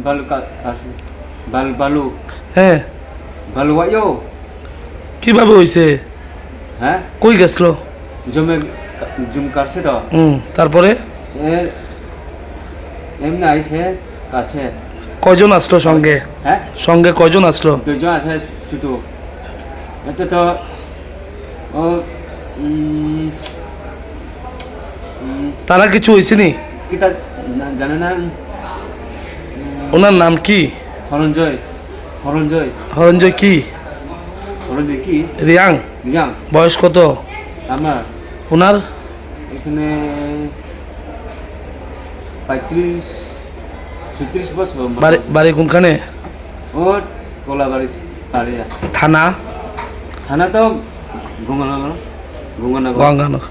balu kasih balu হ্যাঁ balu wayo কিভাবে হইছে হ্যাঁ কই গেছিল জুম কাটছে তো তারপরে এমনি আইছে কাছে কয়জন আসলো সঙ্গে হ্যাঁ সঙ্গে কয়জন আসলো দুজন আছে শুধু এটা তো ও তারা কিছু হয়েছে নি কিতা জানে না ওনার নাম কি হরঞ্জয় হরঞ্জয় কি রিয়াং রিয়াং বয়স কত আমার ওনার এখানে 35-36 বছর বাড়ি কোনখানে ওর কোলাবাড়ি থানা তো গঙ্গানগর গঙ্গানগর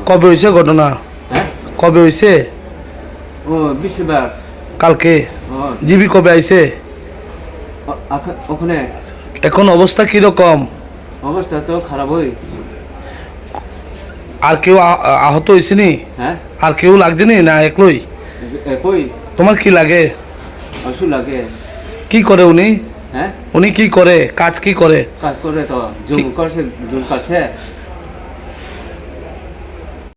কবে হয়েছে ঘটনা হ্যাঁ কবে হয়েছে ও বৃহস্পতিবার কালকে জিবি কবে আইছে ওখানে এখন অবস্থা কিরকম অবস্থা তো খারাপ হই আর কেউ আহত হয়েছে নি হ্যাঁ আর কেউ লাগছে নি না একলই কই তোমার কি লাগে অসু লাগে কি করে উনি হ্যাঁ উনি কি করে কাজ কি করে কাজ করে তো জুম কাটছে